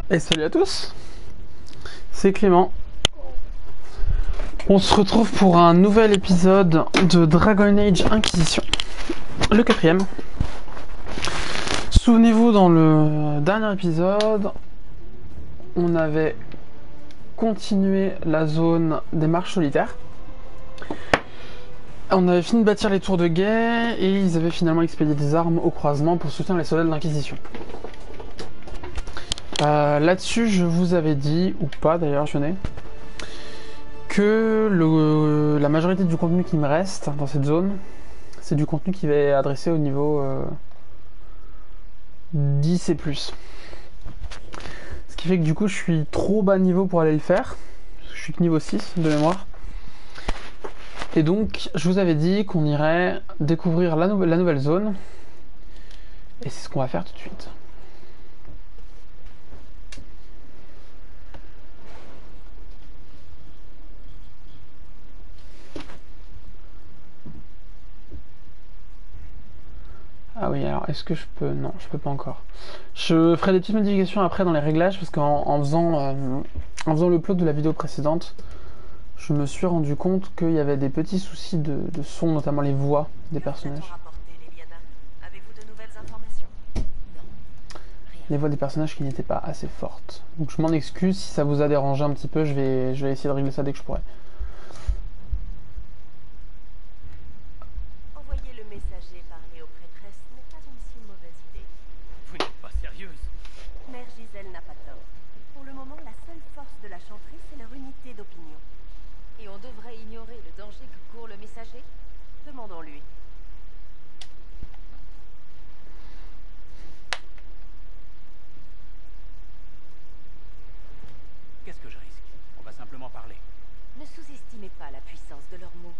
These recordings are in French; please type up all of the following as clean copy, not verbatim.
Et salut à tous, c'est Clément. On se retrouve pour un nouvel épisode de Dragon Age Inquisition, le 4ème. Souvenez-vous, dans le dernier épisode, on avait continué la zone des marches solitaires. On avait fini de bâtir les tours de guet et ils avaient finalement expédié des armes au croisement pour soutenir les soldats de l'Inquisition. Là-dessus, je vous avais dit, ou pas d'ailleurs, je n'ai, que la majorité du contenu qui me reste dans cette zone, c'est du contenu qui va être adressé au niveau 10 et plus. Ce qui fait que du coup, je suis trop bas niveau pour aller le faire. Je suis que niveau 6 de mémoire. Et donc, je vous avais dit qu'on irait découvrir la nouvelle zone. Et c'est ce qu'on va faire tout de suite. Ah oui, alors est-ce que je peux... Non, je peux pas encore. Je ferai des petites modifications après dans les réglages parce qu'en faisant l'upload de la vidéo précédente, je me suis rendu compte qu'il y avait des petits soucis de son, notamment les voix des personnages. Les voix des personnages qui n'étaient pas assez fortes. Donc je m'en excuse si ça vous a dérangé un petit peu, je vais essayer de régler ça dès que je pourrai. Envoyer le messager parler aux prêtresses n'est pas une si mauvaise idée. Vous n'êtes pas sérieuse? Mère Gisèle n'a pas tort. Pour le moment, la seule force de la chanterie, c'est leur unité d'opinion. Et on devrait ignorer le danger que court le messager? Demandons-lui. Qu'est-ce que je risque? On va simplement parler. Ne sous-estimez pas la puissance de leurs mots.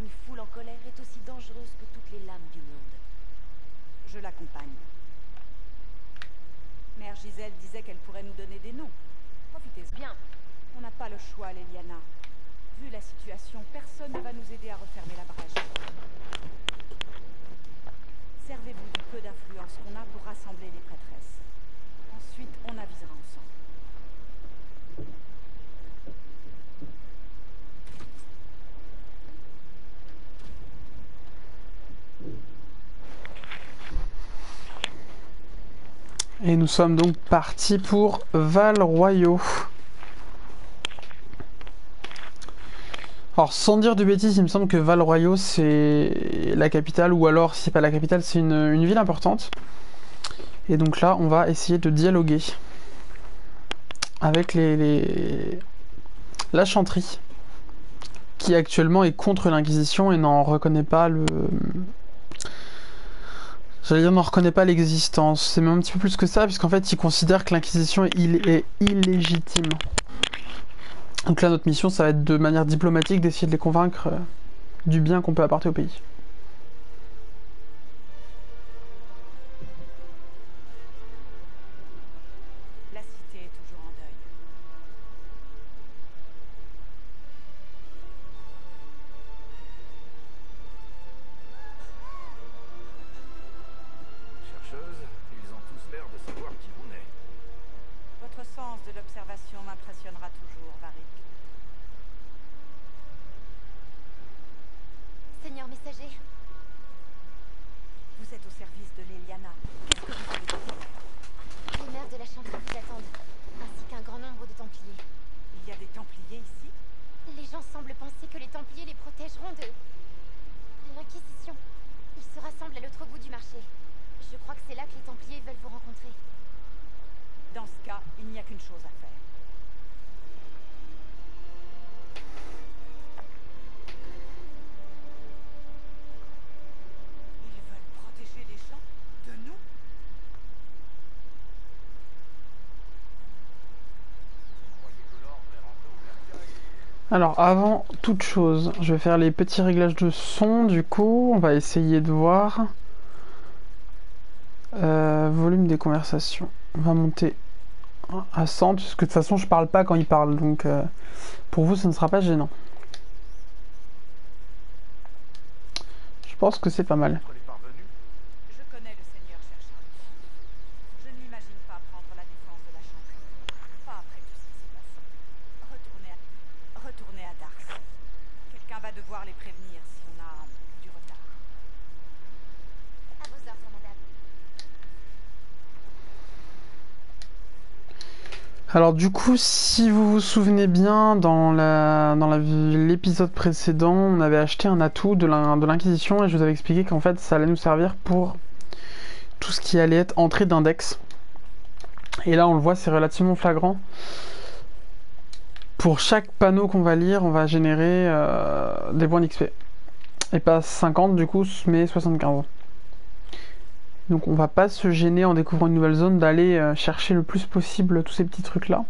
Une foule en colère est aussi dangereuse que toutes les lames du monde. Je l'accompagne. Mère Gisèle disait qu'elle pourrait nous donner des noms. Profitez-en. Bien. On n'a pas le choix, Leliana. Vu la situation, personne ne va nous aider à refermer la brèche. Servez-vous du peu d'influence qu'on a pour rassembler les prêtresses. Ensuite, on avisera ensemble. Et nous sommes donc partis pour Val-Royaux. Alors sans dire de bêtises, il me semble que Val-Royaux c'est la capitale, ou alors si c'est pas la capitale, c'est une ville importante. Et donc là, on va essayer de dialoguer avec la chanterie, qui actuellement est contre l'Inquisition et n'en reconnaît pas le... J'allais dire, n'en reconnaît pas l'existence. C'est même un petit peu plus que ça, puisqu'en fait, il considère que l'Inquisition est illégitime. Donc là, notre mission, ça va être de manière diplomatique d'essayer de les convaincre du bien qu'on peut apporter au pays. La cité est toujours en deuil. Chercheuse, ils ont tous l'air de savoir qui on est. Votre sens de l'observation m'impressionnera toujours, Varric. Seigneur messager. Vous êtes au service de Leliana. Qu'est-ce que vous avez découvert? Les mères de la chanterie vous attendent, ainsi qu'un grand nombre de Templiers. Il y a des Templiers ici? Les gens semblent penser que les Templiers les protégeront de l'Inquisition. Ils se rassemblent à l'autre bout du marché. Je crois que c'est là que les Templiers veulent vous rencontrer. Dans ce cas, il n'y a qu'une chose à faire. Ils veulent protéger les gens de nous? Alors, avant toute chose, je vais faire les petits réglages de son, du coup, on va essayer de voir... volume des conversations. On va monter à 100, puisque de toute façon, je parle pas quand il parle, donc pour vous, ce ne sera pas gênant. Je pense que c'est pas mal. Entre les parvenus, Je connais le Seigneur Cherchard. Je n'imagine pas prendre la défense de la chanterie. Alors du coup, si vous vous souvenez bien, dans l'épisode précédent, on avait acheté un atout de l'Inquisition et je vous avais expliqué qu'en fait ça allait nous servir pour tout ce qui allait être entrée d'index. Et là on le voit, c'est relativement flagrant. Pour chaque panneau qu'on va lire, on va générer des points d'XP. Et pas 50 du coup, mais 75. Donc on va pas se gêner en découvrant une nouvelle zone d'aller chercher le plus possible tous ces petits trucs là.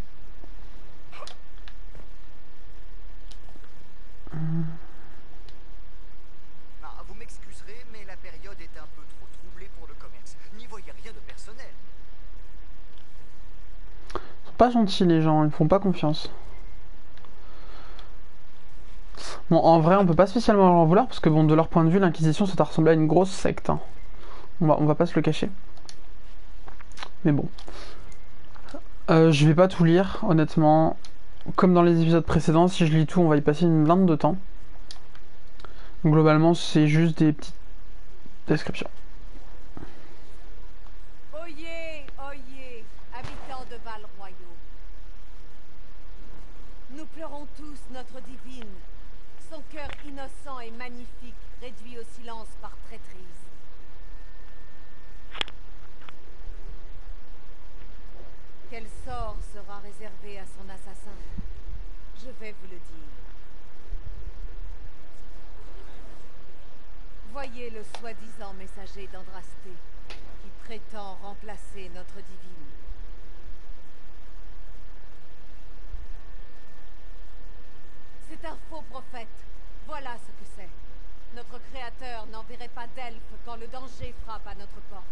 Ah, vous m'excuserez, mais la période est un peu trop troublée pour le commerce. N'y voyez rien de personnel. Ils sont pas gentils les gens, ils me font pas confiance. Bon, en vrai, on peut pas spécialement leur en vouloir parce que bon, de leur point de vue, l'Inquisition, ça t'a ressemblé à une grosse secte. Hein. On va pas se le cacher. Mais bon. Je vais pas tout lire, honnêtement. Comme dans les épisodes précédents, si je lis tout, on va y passer une blinde de temps. Globalement, c'est juste des petites descriptions. Oyez, oyez, habitants de Val-Royaux. Nous pleurons tous notre divine. Son cœur innocent et magnifique, réduit au silence par traîtrise. Quel sort sera réservé à son assassin? Je vais vous le dire. Voyez le soi-disant messager d'Andrasté, qui prétend remplacer notre divine. C'est un faux prophète. Voilà ce que c'est. Notre Créateur n'enverrait pas d'elfes quand le danger frappe à notre porte.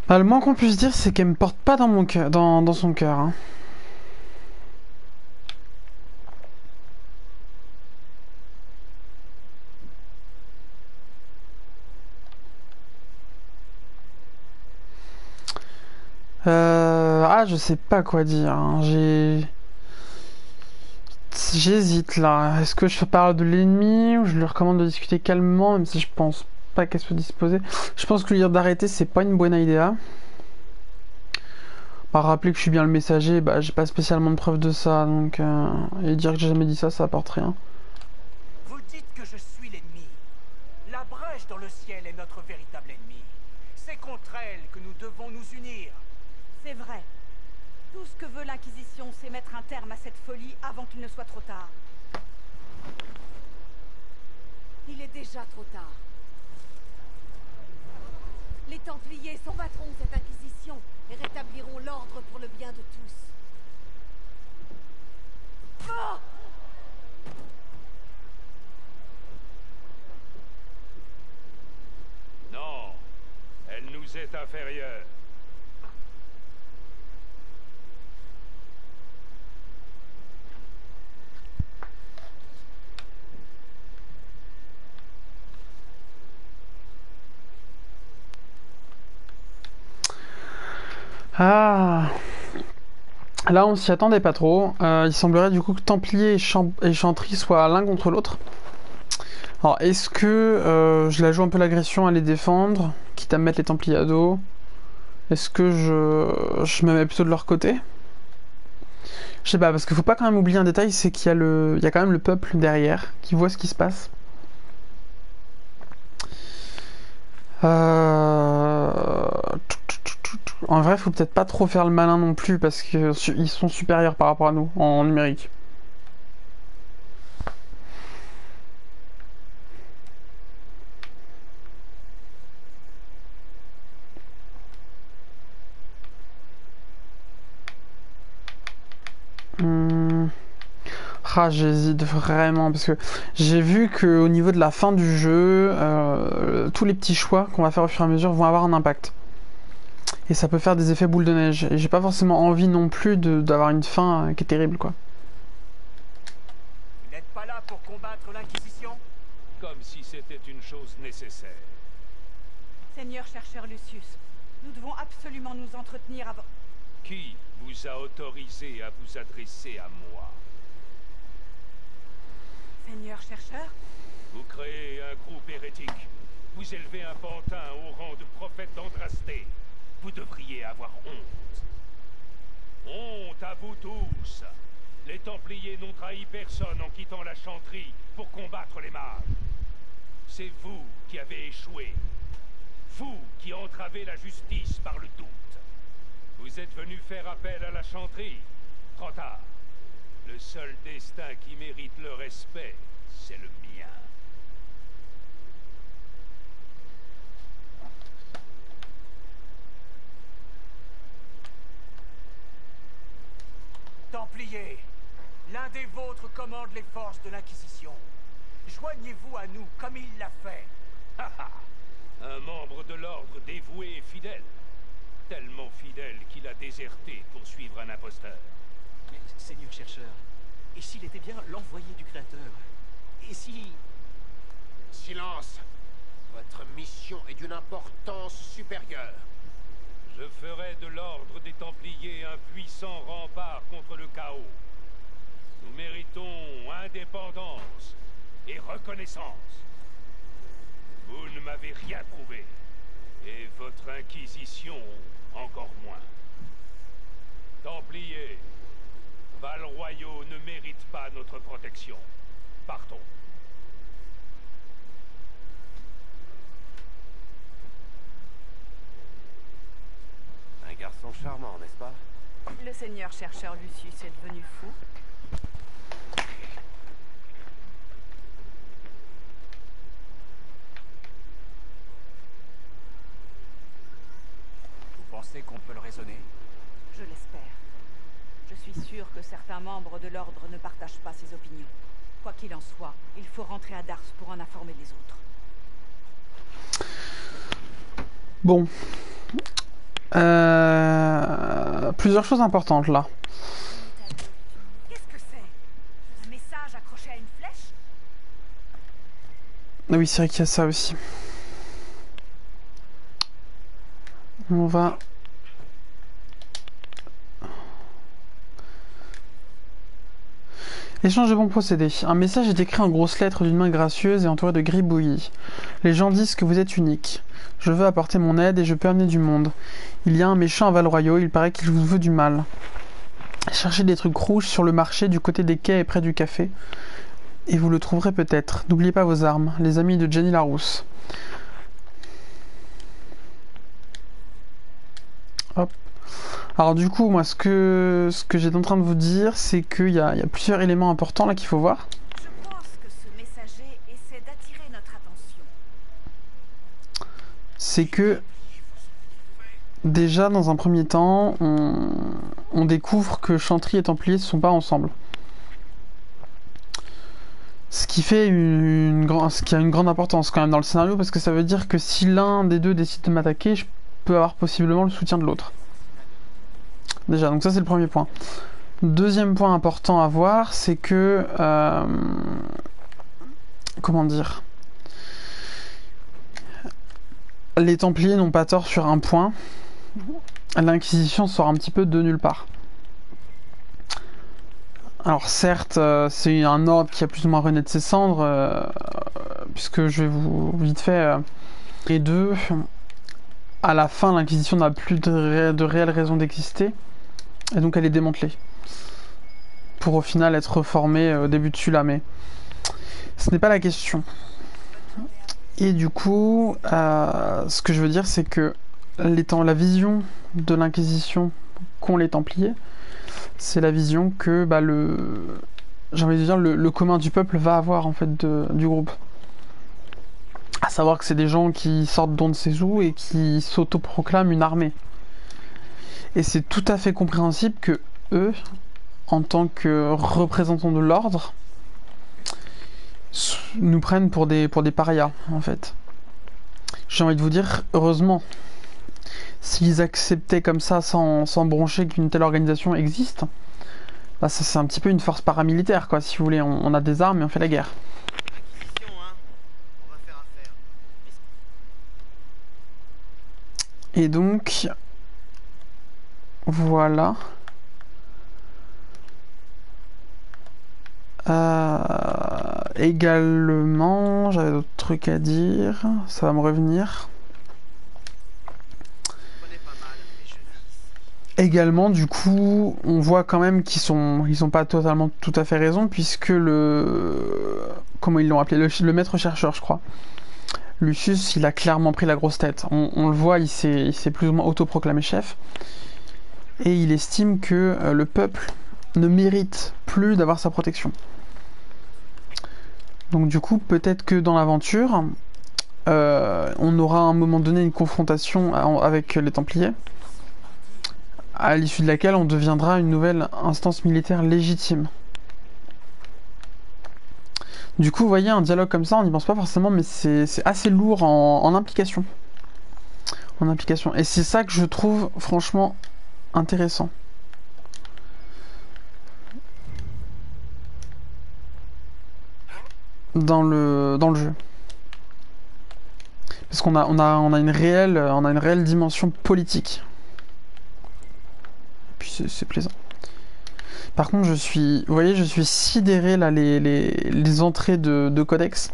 Bah, le moins qu'on puisse dire, c'est qu'elle me porte pas dans mon cœur, dans son cœur. Hein. Ah, je sais pas quoi dire. Hein. J'hésite là. Est-ce que je parle de l'ennemi ou je lui recommande de discuter calmement, même si je pense pas qu'elle soit disposée. Je pense que lui dire d'arrêter, c'est pas une bonne idée. Par rappeler que je suis bien le messager, bah j'ai pas spécialement de preuve de ça, donc et dire que j'ai jamais dit ça, ça apporte rien. Vous dites que je suis l'ennemi. La brèche dans le ciel est notre véritable ennemi. C'est contre elle que nous devons nous unir. C'est vrai. Tout ce que veut l'Inquisition, c'est mettre un terme à cette folie avant qu'il ne soit trop tard. Il est déjà trop tard. Les Templiers combattront cette Inquisition et rétabliront l'ordre pour le bien de tous. Oh! Non, elle nous est inférieure. Ah, là on s'y attendait pas trop. Il semblerait du coup que Templier et Chantry soient l'un contre l'autre. Alors est-ce que je la joue un peu l'agression à les défendre, quitte à me mettre les Templiers à dos? Est-ce que je me mets plutôt de leur côté? Je sais pas, parce qu'il faut pas quand même oublier un détail, c'est qu'il y a quand même le peuple derrière qui voit ce qui se passe. En vrai, faut peut-être pas trop faire le malin non plus parce qu'ils sont supérieurs par rapport à nous en numérique. Ah, j'hésite vraiment parce que j'ai vu que au niveau de la fin du jeu, tous les petits choix qu'on va faire au fur et à mesure vont avoir un impact. Et ça peut faire des effets boule de neige. Et j'ai pas forcément envie non plus d'avoir une fin qui est terrible, quoi. Vous n'êtes pas là pour combattre l'Inquisition? Comme si c'était une chose nécessaire. Seigneur chercheur Lucius, nous devons absolument nous entretenir avant... Qui vous a autorisé à vous adresser à moi? Seigneur chercheur, Vous créez un groupe hérétique. Vous élevez un pantin au rang de prophète d'Andrasté. Vous devriez avoir honte. Honte à vous tous. Les Templiers n'ont trahi personne en quittant la chanterie pour combattre les mages. C'est vous qui avez échoué. Vous qui entravez la justice par le doute. Vous êtes venu faire appel à la chanterie. Trop tard. Le seul destin qui mérite le respect, c'est le mien. Templiers, l'un des vôtres commande les forces de l'Inquisition. Joignez-vous à nous comme il l'a fait. Un membre de l'ordre dévoué et fidèle. Tellement fidèle qu'il a déserté pour suivre un imposteur. Mais, Seigneur chercheur, et s'il était bien l'envoyé du Créateur? Et si... Silence! Votre mission est d'une importance supérieure. Je ferai de l'ordre des Templiers un puissant rempart contre le chaos. Nous méritons indépendance et reconnaissance. Vous ne m'avez rien prouvé, et votre Inquisition encore moins. Templiers, Val-Royaux ne mérite pas notre protection. Partons. Un garçon charmant, n'est-ce pas? Le seigneur chercheur Lucius est devenu fou. Vous pensez qu'on peut le raisonner? Je l'espère. Je suis sûr que certains membres de l'ordre ne partagent pas ses opinions. Quoi qu'il en soit, il faut rentrer à Dars pour en informer les autres. Bon. Plusieurs choses importantes là. Qu'est-ce que c'est? Un message accroché à une flèche? Ah oui, c'est vrai qu'il y a ça aussi. On va... Échange de bons procédés. Un message est écrit en grosses lettres d'une main gracieuse et entouré de gribouillis. Les gens disent que vous êtes unique. Je veux apporter mon aide et je peux amener du monde. Il y a un méchant à Val-Royaux, il paraît qu'il vous veut du mal. Cherchez des trucs rouges sur le marché du côté des quais et près du café. Et vous le trouverez peut-être. N'oubliez pas vos armes, les amis de Jenny Larousse. Hop. Alors du coup, moi, ce que j'étais en train de vous dire, c'est qu'il y a plusieurs éléments importants là qu'il faut voir. Je pense que ce messager essaie d'attirer notre attention. C'est que, déjà, dans un premier temps, on découvre que Chantry et Templier ne sont pas ensemble. Ce qui fait ce qui a une grande importance quand même dans le scénario, parce que ça veut dire que si l'un des deux décide de m'attaquer, je peux avoir possiblement le soutien de l'autre. Déjà, donc ça c'est le premier point. Deuxième point important à voir, c'est que... comment dire? Les Templiers n'ont pas tort sur un point. L'Inquisition sort un petit peu de nulle part. Alors certes, c'est un ordre qui a plus ou moins renaît de ses cendres, puisque je vais vous vite fait... et deux, à la fin, l'Inquisition n'a plus de réelle raison d'exister. Et donc elle est démantelée. Pour au final être reformée au début de celui-là, mais ce n'est pas la question. Et du coup, ce que je veux dire, c'est que la vision de l'Inquisition qu'ont les Templiers, c'est la vision que j'ai envie de dire, le commun du peuple va avoir en fait du groupe. À savoir que c'est des gens qui sortent d'on ne sait où et qui s'autoproclament une armée. Et c'est tout à fait compréhensible que eux, en tant que représentants de l'ordre, nous prennent pour des parias, en fait. J'ai envie de vous dire, heureusement, s'ils acceptaient comme ça, sans broncher qu'une telle organisation existe, bah ça c'est un petit peu une force paramilitaire, quoi, si vous voulez. On a des armes et on fait la guerre. Et donc... Voilà. Également, j'avais d'autres trucs à dire, ça va me revenir. Également, du coup, on voit quand même qu'ils sont pas totalement tout à fait raison, puisque comment ils l'ont appelé, le maître chercheur, je crois. Lucius, il a clairement pris la grosse tête. On le voit, il s'est plus ou moins autoproclamé chef. Et il estime que le peuple ne mérite plus d'avoir sa protection. Donc du coup, peut-être que dans l'aventure, on aura à un moment donné une confrontation avec les Templiers, à l'issue de laquelle on deviendra une nouvelle instance militaire légitime. Du coup, vous voyez, un dialogue comme ça, on n'y pense pas forcément, mais c'est assez lourd en implication. En implication. Et c'est ça que je trouve franchement intéressant. Dans le jeu. Parce qu'on a une réelle dimension politique. Et puis c'est plaisant. Par contre, vous voyez, je suis sidéré là, les entrées de codex.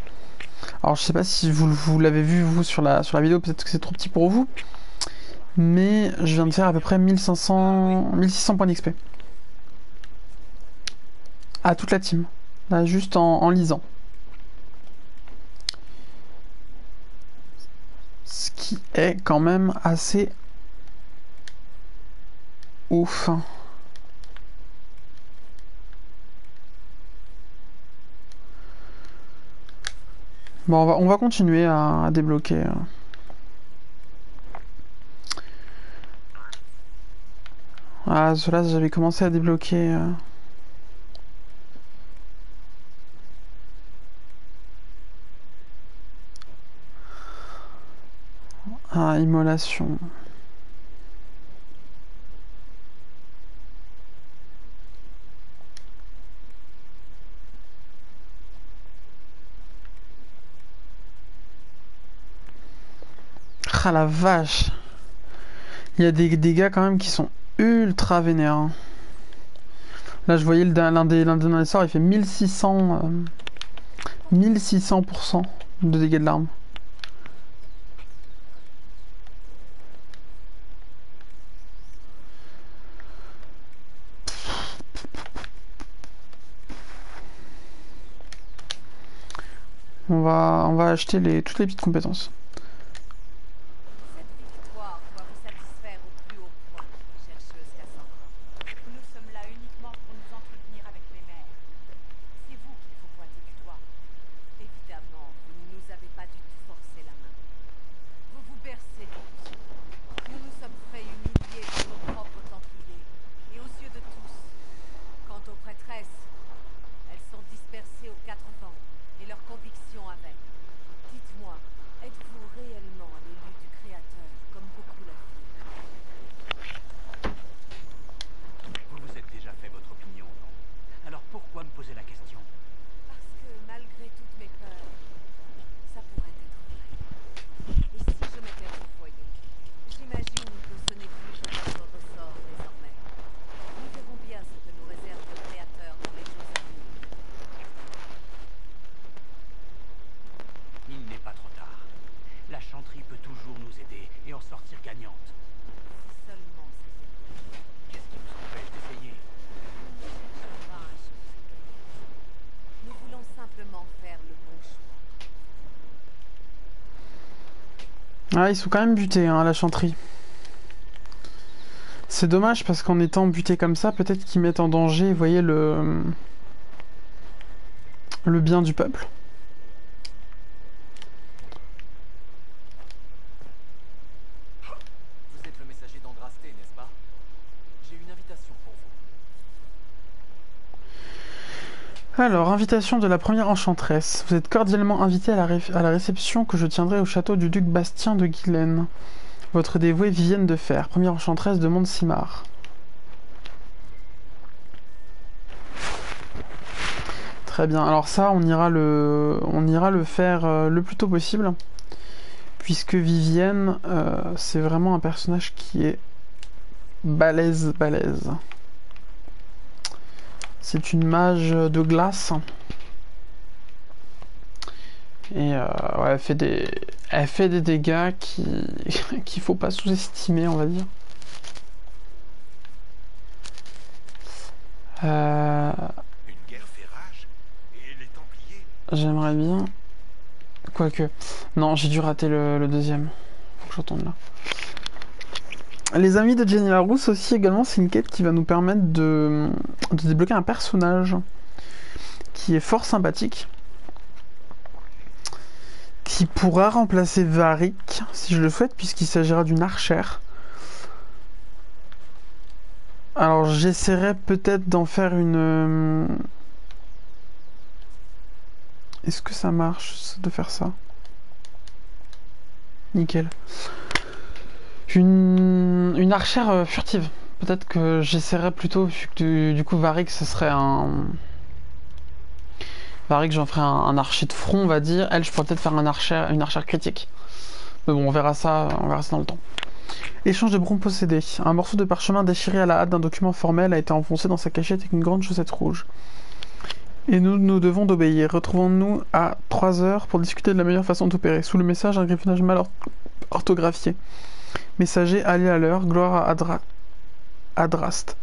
Alors, je sais pas si vous l'avez vu, vous, sur la vidéo, peut-être que c'est trop petit pour vous. Mais je viens de faire à peu près 1600 points d'XP. À toute la team. Là, juste en lisant. Ce qui est quand même assez ouf. Bon, on va continuer à débloquer. Ah, cela, j'avais commencé à débloquer. Ah, immolation. Ah la vache. Il y a des dégâts quand même qui sont ultra vénères. Hein. Là je voyais l'un des sorts, il fait 1600% de dégâts de l'arme. On va acheter toutes les petites compétences. Ah, ils sont quand même butés, hein, à la chanterie. C'est dommage parce qu'en étant butés comme ça, peut-être qu'ils mettent en danger, vous voyez, le bien du peuple. Vous êtes le messager d'Andrasté, n'est-ce pas? J'ai une invitation pour vous. Alors, invitation de la première enchanteresse. Vous êtes cordialement invité à la réception que je tiendrai au château du duc Bastien de Guilaine. Votre dévouée Vivienne de Fer, première enchanteresse de Mont-Simar. Très bien, alors ça, on ira le faire le plus tôt possible. Puisque Vivienne, c'est vraiment un personnage qui est balèze. C'est une mage de glace. Et ouais, elle fait des dégâts qu'il faut pas sous-estimer, on va dire. Une guerre fait rage. Et les Templiers? J'aimerais bien... Quoique... Non, j'ai dû rater le deuxième. Faut que je retourne là. Les amis de Jenny Larousse aussi, également, c'est une quête qui va nous permettre de débloquer un personnage qui est fort sympathique. Qui pourra remplacer Varric, si je le souhaite, puisqu'il s'agira d'une archère. Alors j'essaierai peut-être d'en faire une... Est-ce que ça marche de faire ça? Nickel. Une archère furtive. Peut-être que j'essaierai plutôt, vu que du coup Varric ce serait un... Varric j'en ferai un archer de front on va dire. Elle je pourrais peut-être faire une archère critique. Mais bon on verra ça dans le temps. Échange de bronze possédé. Un morceau de parchemin déchiré à la hâte d'un document formel a été enfoncé dans sa cachette avec une grande chaussette rouge. Et nous devons d'obéir. Retrouvons-nous à 3 heures pour discuter de la meilleure façon d'opérer. Sous le message, un griffonnage mal orthographié. Messager allé à l'heure, gloire à Adrast.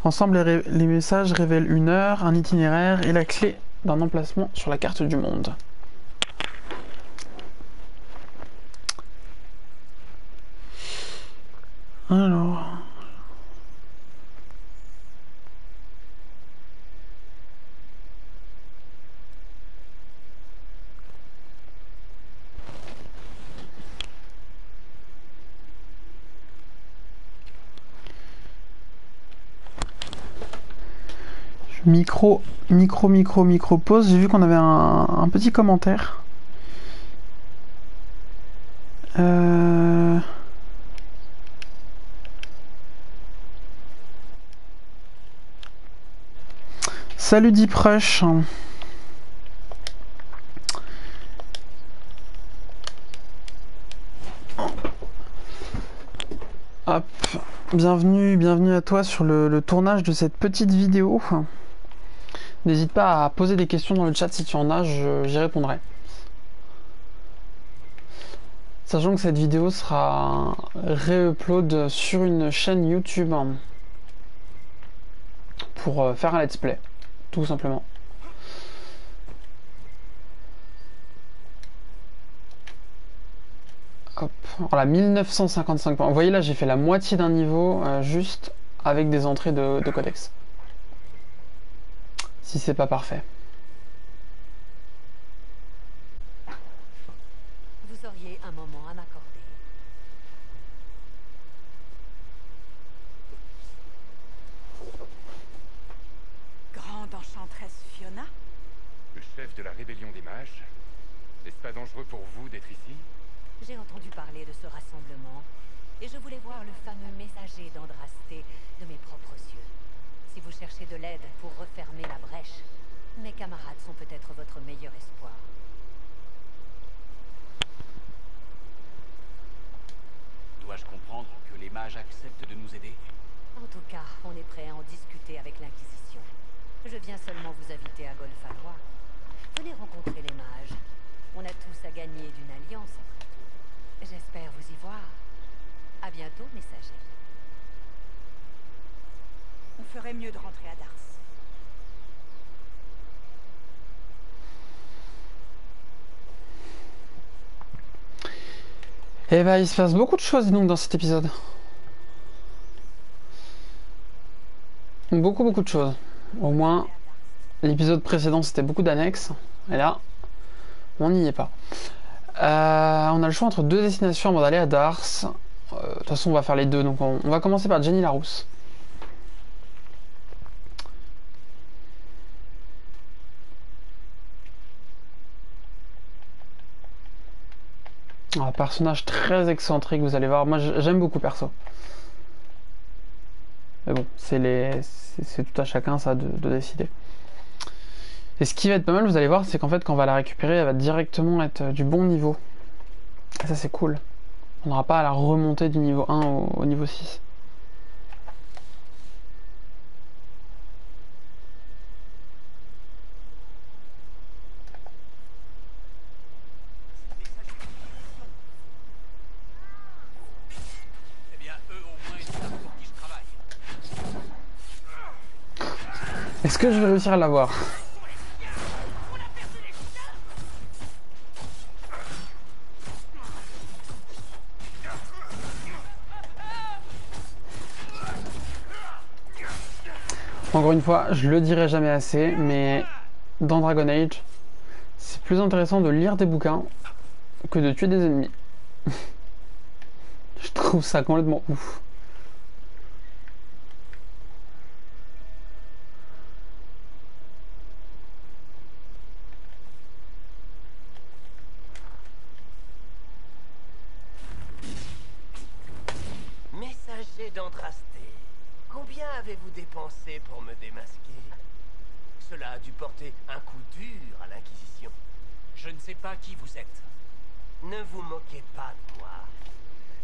Ensemble, les messages révèlent une heure, un itinéraire et la clé d'un emplacement sur la carte du monde. Alors... Micro pause. J'ai vu qu'on avait un petit commentaire. Salut Deep Rush. Hop, bienvenue à toi sur le tournage de cette petite vidéo. N'hésite pas à poser des questions dans le chat si tu en as, j'y répondrai. Sachant que cette vidéo sera re-upload sur une chaîne YouTube pour faire un let's play, tout simplement. Hop, voilà, 1955 points. Vous voyez là, j'ai fait la moitié d'un niveau juste avec des entrées de codex. Si c'est pas parfait. Vous auriez un moment à m'accorder? Grande enchanteresse Fiona? Le chef de la rébellion des mages? N'est-ce pas dangereux pour vous d'être ici? J'ai entendu parler de ce rassemblement et je voulais voir le fameux messager d'Andrasté de mes propres yeux. Si vous cherchez de l'aide pour refermer la brèche, mes camarades sont peut-être votre meilleur espoir. Dois-je comprendre que les mages acceptent de nous aider? En tout cas, on est prêt à en discuter avec l'Inquisition. Je viens seulement vous inviter à Golfalois. Venez rencontrer les mages. On a tous à gagner d'une alliance après tout. J'espère vous y voir. À bientôt, messager. On ferait mieux de rentrer à Dars. Et bah il se passe beaucoup de choses donc dans cet épisode. Beaucoup de choses. Au moins, l'épisode précédent c'était beaucoup d'annexes. Et là, on n'y est pas. On a le choix entre deux destinations avant d'aller à Dars. De toute façon on va faire les deux. Donc on va commencer par Jenny Larousse. Un personnage très excentrique, vous allez voir. Moi j'aime beaucoup perso. Mais bon, c'est tout à chacun ça de décider. Et ce qui va être pas mal, vous allez voir, c'est qu'en fait quand on va la récupérer, elle va directement être du bon niveau. Et ça c'est cool. On n'aura pas à la remonter du niveau 1 au niveau 6. Est-ce que je vais réussir à l'avoir? Encore une fois, je le dirai jamais assez, mais dans Dragon Age, c'est plus intéressant de lire des bouquins que de tuer des ennemis. Je trouve ça complètement ouf. Messager d'Andrasté, combien avez-vous dépensé pour me démasquer? Cela a dû porter un coup dur à l'Inquisition. Je ne sais pas qui vous êtes. Ne vous moquez pas de moi.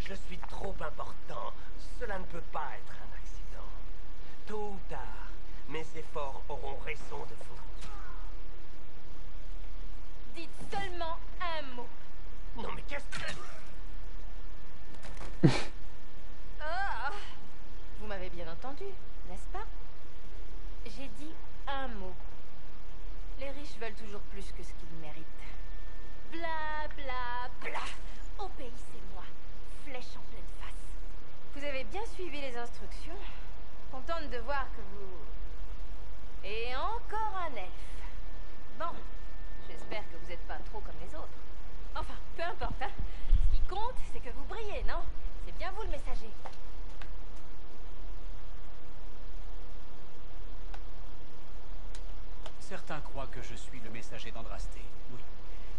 Je suis trop important. Cela ne peut pas être un accident. Tôt ou tard, mes efforts auront raison de vous. Dites seulement un mot. Non mais qu'est-ce que... Ah, vous m'avez bien entendu, n'est-ce pas? J'ai dit un mot. Les riches veulent toujours plus que ce qu'ils méritent. Bla bla bla. Obéissez-moi. Flèche en pleine face. Vous avez bien suivi les instructions. Contente de voir que vous... Et encore un elfe. Bon, j'espère que vous n'êtes pas trop comme les autres. Enfin, peu importe, hein. Ce qui compte, c'est que vous brillez, non? C'est bien vous le messager. Certains croient que je suis le messager d'Andrasté, oui.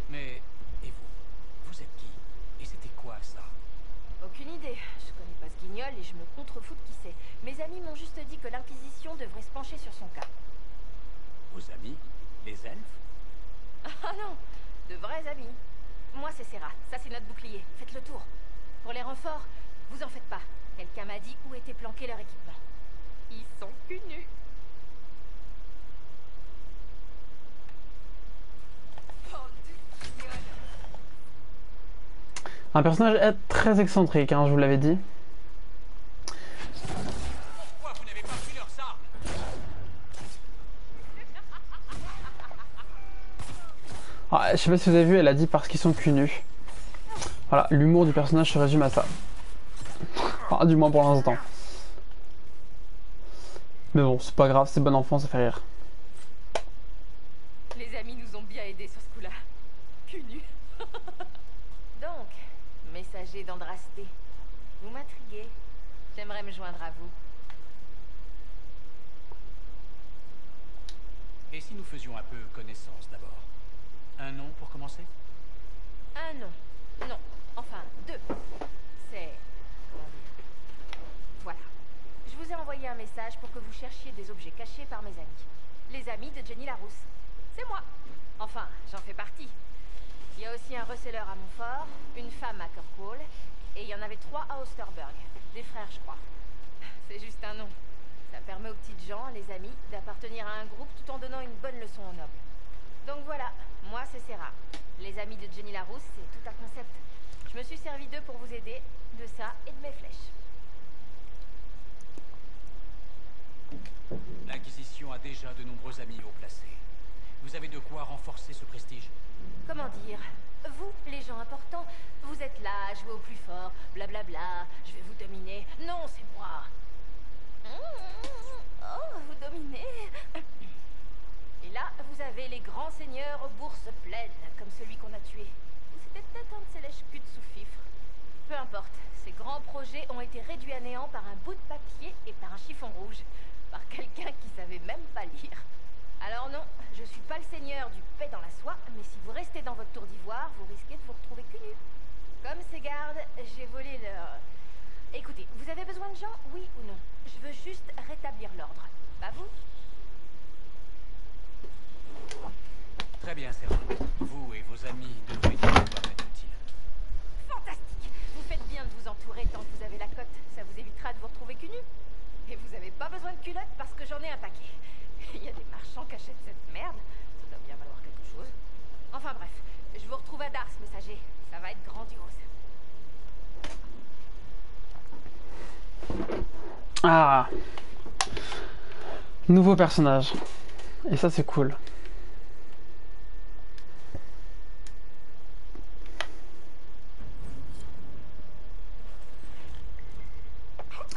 Mais, et vous? Vous êtes qui? Et c'était quoi, ça? Aucune idée. Je connais pas ce guignol et je me contrefous de qui c'est. Mes amis m'ont juste dit que l'Inquisition devrait se pencher sur son cas. Vos amis? Les elfes? Ah non, de vrais amis. Moi, c'est Serra. Ça, c'est notre bouclier. Faites le tour. Pour les renforts, vous en faites pas. Quelqu'un m'a dit où était planqué leur équipement. Ils sont cul nus. Un personnage très excentrique, hein, je vous l'avais dit. Pourquoi vous n'avez pas pris leurs armes? Ah, je sais pas si vous avez vu, elle a dit parce qu'ils sont cul nus. Voilà, l'humour du personnage se résume à ça. Enfin, du moins pour l'instant. Mais bon, c'est pas grave, c'est bon enfant, ça fait rire. Les amis nous ont bien aidés sur ce coup-là. Cul nu. Donc, messager d'Andrasté, vous m'intriguez. J'aimerais me joindre à vous. Et si nous faisions un peu connaissance d'abord? Un nom pour commencer? Un nom. Non. Enfin, deux. C'est... comment dire? Voilà. Je vous ai envoyé un message pour que vous cherchiez des objets cachés par mes amis. Les amis de Jenny Larousse. C'est moi. Enfin, j'en fais partie. Il y a aussi un receleur à Montfort, une femme à Kirkwall, et il y en avait 3 à Osterberg. Des frères, je crois. C'est juste un nom. Ça permet aux petites gens, les amis, d'appartenir à un groupe tout en donnant une bonne leçon aux nobles. Donc voilà, moi c'est Serra. Les amis de Jenny Larousse, c'est tout un concept. Je me suis servi d'eux pour vous aider, de ça et de mes flèches. L'Inquisition a déjà de nombreux amis haut placés. Vous avez de quoi renforcer ce prestige? Comment dire? Vous, les gens importants, vous êtes là, jouez au plus fort, blablabla, je vais vous dominer. Non, c'est moi. Oh, vous dominez. Et là, vous avez les grands seigneurs aux bourses pleines, comme celui qu'on a tué. Ou c'était peut-être un de ces lèche-culs de sous-fifre. Peu importe, ces grands projets ont été réduits à néant par un bout de papier et par un chiffon rouge. Par quelqu'un qui savait même pas lire. Alors non, je suis pas le seigneur du paix dans la soie, mais si vous restez dans votre tour d'ivoire, vous risquez de vous retrouver cul nu. Comme ces gardes, j'ai volé leur... Écoutez, vous avez besoin de gens, oui ou non? Je veux juste rétablir l'ordre. Pas vous? Très bien, Serra. Vous et vos amis devraient pouvoir être utiles. Fantastique! Vous faites bien de vous entourer tant que vous avez la cote. Ça vous évitera de vous retrouver cul nu. Et vous avez pas besoin de culottes parce que j'en ai un paquet. Il y a des marchands qui achètent cette merde. Ça doit bien valoir quelque chose. Enfin bref, je vous retrouve à Dars, messager. Ça va être grandiose. Ah, Nouveau personnage. Et ça c'est cool.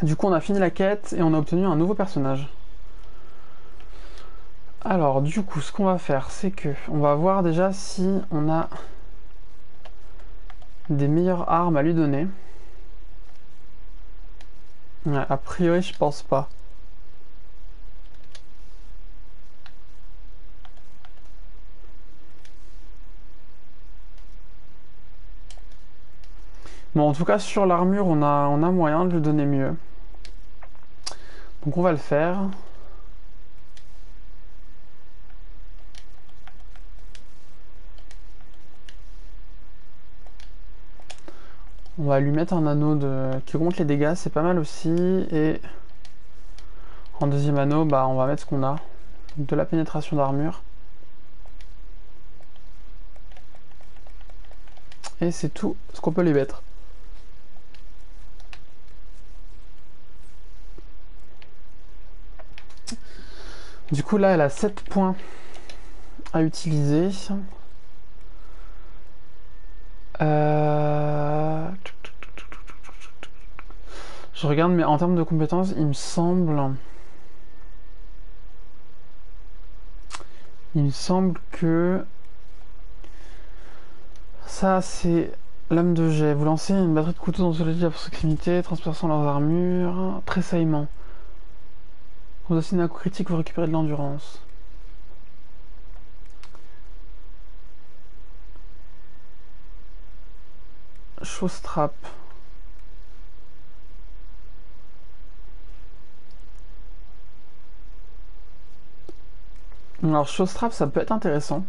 Du coup on a fini la quête et on a obtenu un nouveau personnage. Alors du coup ce qu'on va faire c'est que on va voir déjà si on a des meilleures armes à lui donner. Ouais, a priori je pense pas. Bon en tout cas sur l'armure on a moyen de lui donner mieux. Donc on va le faire. On va lui mettre un anneau qui augmente les dégâts, c'est pas mal aussi. Et en deuxième anneau, bah, on va mettre ce qu'on a. De la pénétration d'armure. Et c'est tout ce qu'on peut lui mettre. Du coup là elle a 7 points à utiliser. Je regarde, mais en termes de compétences, il me semble que ça c'est lame de jet. Vous lancez une batterie de couteaux dans celui à proximité, transperçant leurs armures. Tressaillement. Vous assignez un coup critique, vous récupérez de l'endurance. Chausse-trappe. Alors chausse-trappe ça peut être intéressant.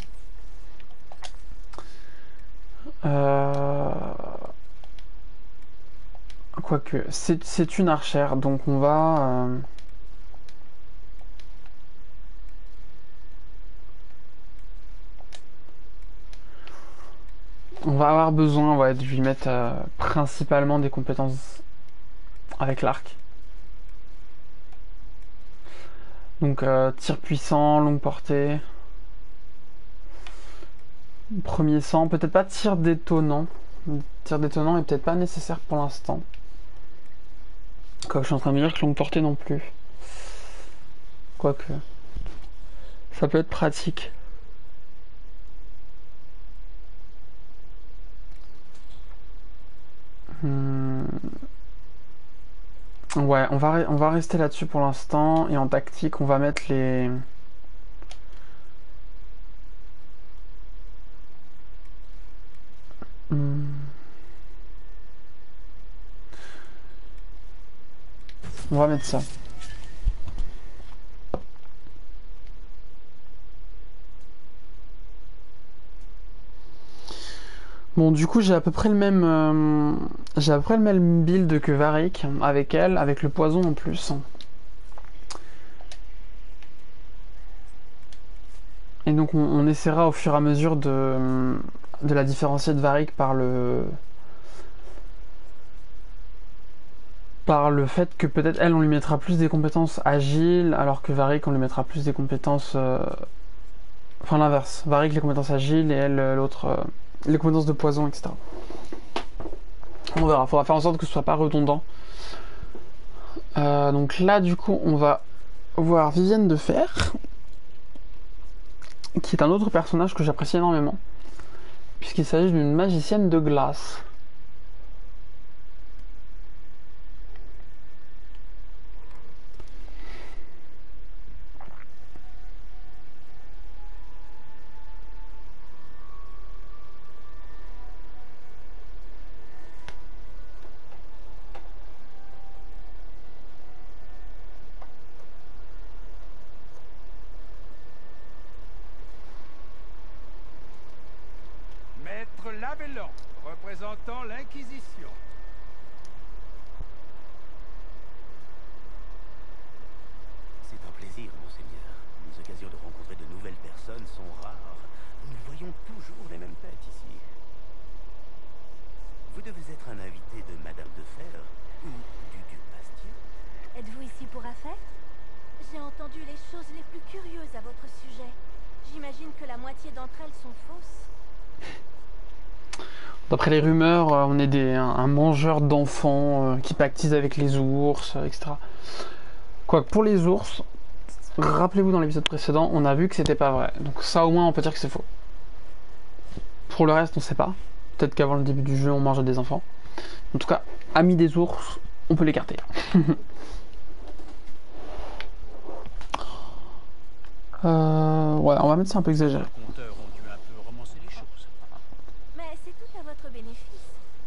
Quoique, c'est une archère, donc on va... on va avoir besoin, ouais, de lui mettre principalement des compétences avec l'arc. Donc tir puissant, longue portée. Premier sang, peut-être pas tir détonnant. Tir détonnant est peut-être pas nécessaire pour l'instant. Quoique je suis en train de me dire que longue portée non plus. Quoique. Ça peut être pratique. Ouais, on va rester là-dessus pour l'instant. Et en tactique, on va mettre les... On va mettre ça. Bon, du coup, j'ai à peu près le même build que Varric avec elle, avec le poison en plus. Et donc, on essaiera au fur et à mesure de la différencier de Varric par le fait que peut-être elle, on lui mettra plus des compétences agiles, alors que Varric, on lui mettra plus des compétences... Enfin, l'inverse. Varric, les compétences agiles, et elle, l'autre... les compétences de poison, etc. On verra, faudra faire en sorte que ce soit pas redondant. Donc là, du coup, on va voir Vivienne de Fer, qui est un autre personnage que j'apprécie énormément, puisqu'il s'agit d'une magicienne de glace. Maître Lavellan, représentant l'Inquisition. C'est un plaisir, monseigneur. Les occasions de rencontrer de nouvelles personnes sont rares. Nous voyons toujours les mêmes têtes ici. Vous devez être un invité de Madame de Fer ou du duc Bastien. Êtes-vous ici pour affaires? J'ai entendu les choses les plus curieuses à votre sujet. J'imagine que la moitié d'entre elles sont fausses. D'après les rumeurs, on est un mangeur d'enfants qui pactise avec les ours, etc. Quoique pour les ours, rappelez-vous dans l'épisode précédent, on a vu que c'était pas vrai. Donc ça au moins on peut dire que c'est faux. Pour le reste on sait pas. Peut-être qu'avant le début du jeu on mangeait des enfants. En tout cas, amis des ours, on peut l'écarter. Ouais, on va mettre ça un peu exagéré. Mais c'est tout à votre bénéfice.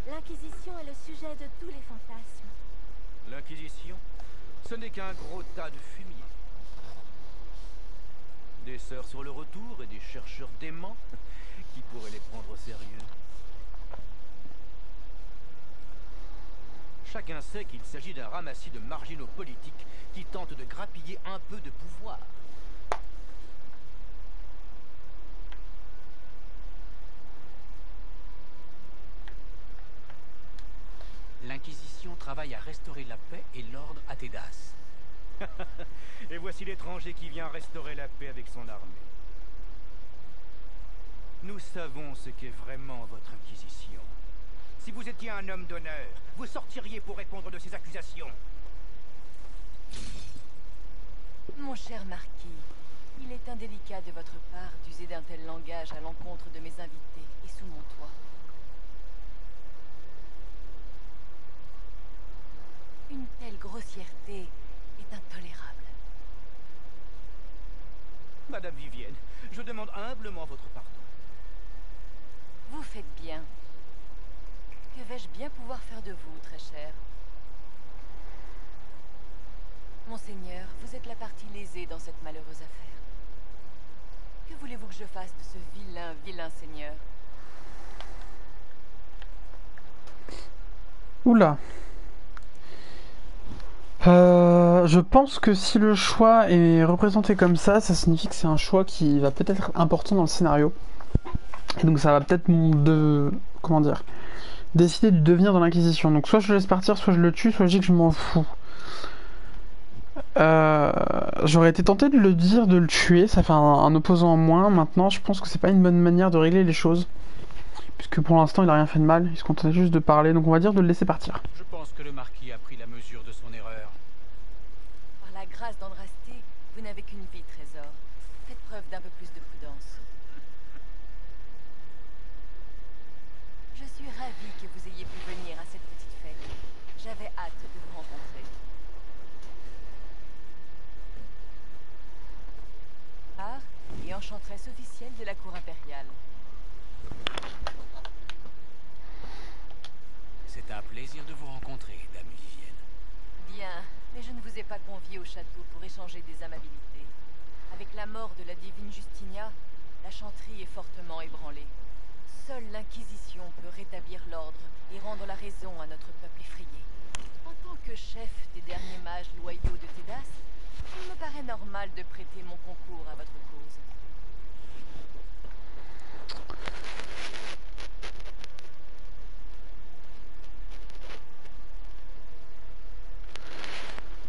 L'Inquisition est le sujet de tous les fantasmes. L'Inquisition, ce n'est qu'un gros tas de fumier. Des sœurs sur le retour et des chercheurs déments qui pourraient les prendre au sérieux. Chacun sait qu'il s'agit d'un ramassis de marginaux politiques qui tentent de grappiller un peu de pouvoir. L'Inquisition travaille à restaurer la paix et l'ordre à Tédas. Et voici l'étranger qui vient restaurer la paix avec son armée. Nous savons ce qu'est vraiment votre Inquisition. Si vous étiez un homme d'honneur, vous sortiriez pour répondre de ces accusations. Mon cher marquis, il est indélicat de votre part d'user d'un tel langage à l'encontre de mes invités et sous mon toit. Une telle grossièreté est intolérable. Madame Vivienne, je demande humblement votre pardon. Vous faites bien. Que vais-je bien pouvoir faire de vous, très cher? Monseigneur, vous êtes la partie lésée dans cette malheureuse affaire. Que voulez-vous que je fasse de ce vilain seigneur? Oula. Je pense que si le choix est représenté comme ça signifie que c'est un choix qui va peut-être être important dans le scénario. Et donc ça va peut-être décider du devenir dans l'Inquisition. Donc soit je le laisse partir, soit je le tue, soit je dis que je m'en fous. J'aurais été tenté de le dire, de le tuer, ça fait un opposant en moins. Maintenant je pense que c'est pas une bonne manière de régler les choses. Puisque pour l'instant il a rien fait de mal, il se contentait juste de parler, donc on va dire de le laisser partir. Je pense que le marquis a pris la mesure de son erreur. Par la grâce d'Andrasté, vous n'avez qu'une vie, trésor. Faites preuve d'un peu plus de prudence. Je suis ravie que vous ayez pu venir à cette petite fête. J'avais hâte de vous rencontrer. Et enchanteresse officielle de la cour impériale. C'est un plaisir de vous rencontrer, dame Vivienne. Bien, mais je ne vous ai pas convié au château pour échanger des amabilités. Avec la mort de la divine Justinia, la chanterie est fortement ébranlée. Seule l'Inquisition peut rétablir l'ordre et rendre la raison à notre peuple effrayé. En tant que chef des derniers mages loyaux de Tédas, il me paraît normal de prêter mon concours à votre cause.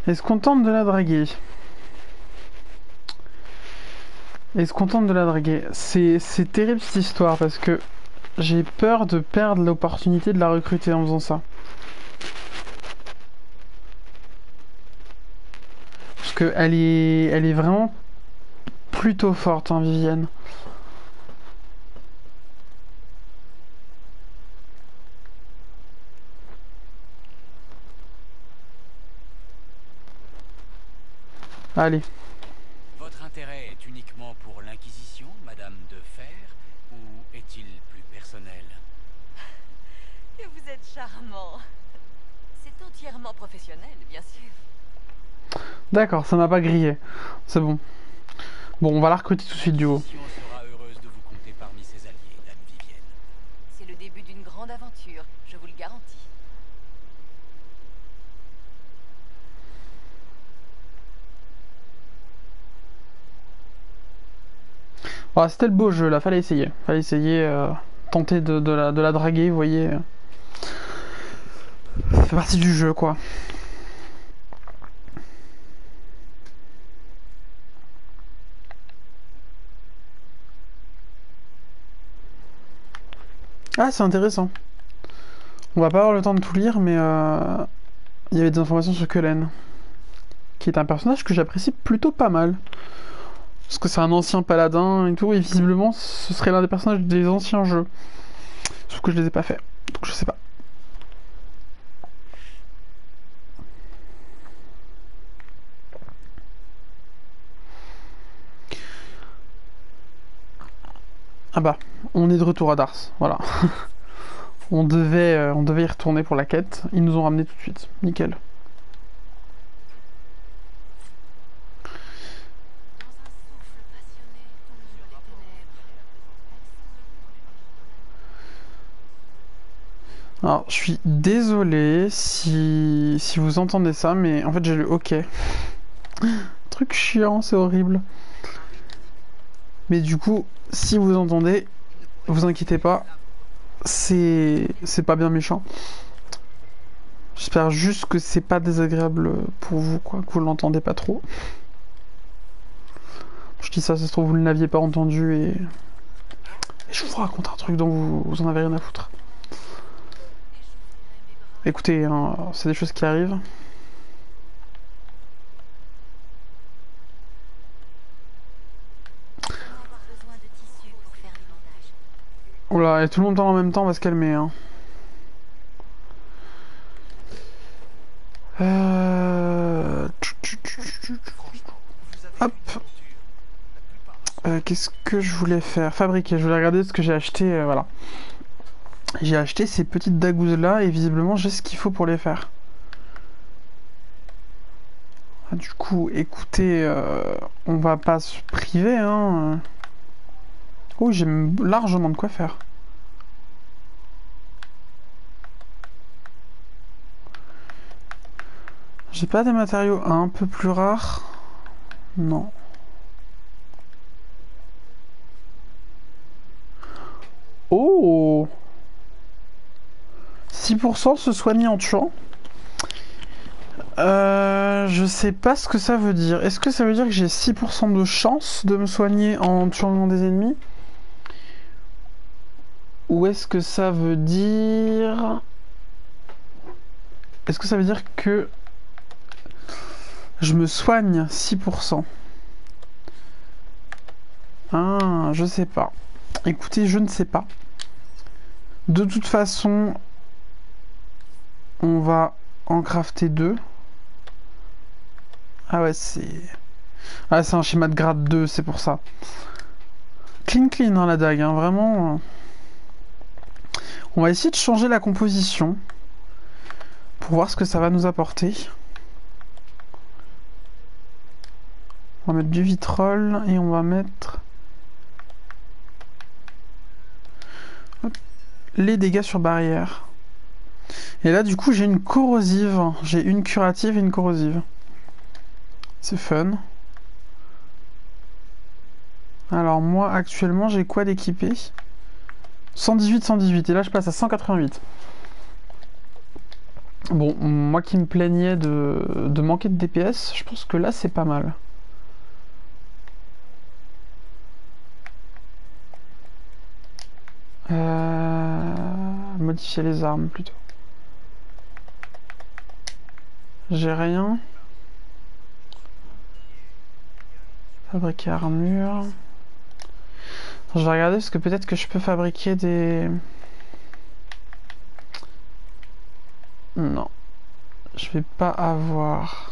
Est-ce qu'on tente de la draguer? Est-ce qu'on tente de la draguer? C'est terrible cette histoire parce que j'ai peur de perdre l'opportunité de la recruter en faisant ça. Parce que elle est vraiment plutôt forte, hein, Vivienne. Allez. Votre intérêt est uniquement pour l'Inquisition, Madame de Fer, ou est-il plus personnel? Que vous êtes charmant. C'est entièrement professionnel, bien sûr. D'accord, ça m'a pas grillé. C'est bon. Bon, on va la recruter tout de suite du haut. L'Inquisition sera heureuse de vous compter parmi ses alliés, dame Vivienne. C'est le début d'une grande aventure, je vous le garantis. Ah, c'était le beau jeu là, fallait essayer. Fallait essayer, tenter de la draguer, vous voyez. Ça fait partie du jeu quoi. Ah, c'est intéressant. On va pas avoir le temps de tout lire, mais il y avait des informations sur Cullen, qui est un personnage que j'apprécie plutôt pas mal. Parce que c'est un ancien paladin et tout, et visiblement ce serait l'un des personnages des anciens jeux. Sauf que je les ai pas faits, donc je sais pas. Ah bah, on est de retour à Dars, voilà. on devait y retourner pour la quête, ils nous ont ramené tout de suite, nickel. Alors, je suis désolé si vous entendez ça, mais en fait j'ai le OK. Truc chiant, c'est horrible. Mais du coup, si vous entendez, vous inquiétez pas, c'est pas bien méchant. J'espère juste que c'est pas désagréable pour vous, quoi, que vous l'entendez pas trop. Je dis ça se trouve vous ne l'aviez pas entendu et je vous raconte un truc dont vous en avez rien à foutre. Écoutez, hein, c'est des choses qui arrivent. Oula, et tout le monde parle en même temps, on va se calmer. Hein. Hop. Qu'est-ce que je voulais faire? Fabriquer. Je voulais regarder ce que j'ai acheté. Voilà. J'ai acheté ces petites dagouzes là et visiblement j'ai ce qu'il faut pour les faire. Ah, du coup, écoutez, on va pas se priver. Hein. Oh, j'ai largement de quoi faire. J'ai pas des matériaux un peu plus rares? Non. Oh! 6% se soigner en tuant. Je sais pas ce que ça veut dire. Est-ce que ça veut dire que j'ai 6% de chance de me soigner en tuant des ennemis? Ou est-ce que ça veut dire... Est-ce que ça veut dire que je me soigne 6%? Ah, je sais pas. Écoutez, je ne sais pas. De toute façon, on va en crafter 2. Ah ouais, c'est... Ah, c'est un schéma de grade 2, c'est pour ça. Clean clean, hein, la dague, hein, vraiment... On va essayer de changer la composition pour voir ce que ça va nous apporter. On va mettre du vitrol et on va mettre les dégâts sur barrière. Et là du coup j'ai une corrosive. J'ai une curative et une corrosive. C'est fun. Alors moi actuellement j'ai quoi d'équipé? 118, 118 et là je passe à 188. Bon, moi qui me plaignais de manquer de DPS, je pense que là c'est pas mal. Modifier les armes plutôt. J'ai rien. Fabriquer armure. Je vais regarder parce que peut-être que je peux fabriquer des... Non. Je vais pas avoir...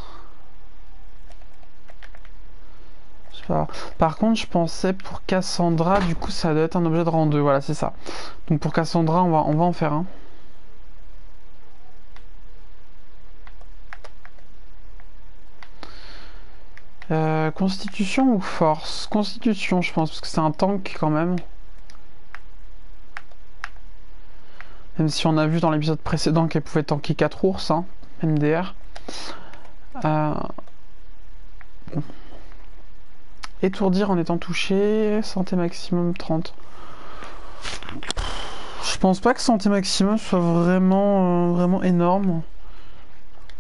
Je sais pas. Par contre, je pensais pour Cassandra, du coup ça doit être un objet de rang 2. Voilà, c'est ça. Donc pour Cassandra, on va en faire un. Constitution ou force? Constitution, je pense, parce que c'est un tank quand même. Même si on a vu dans l'épisode précédent qu'elle pouvait tanker 4 ours, hein, MDR. Bon. Étourdir en étant touché, santé maximum 30. Je pense pas que santé maximum soit vraiment énorme.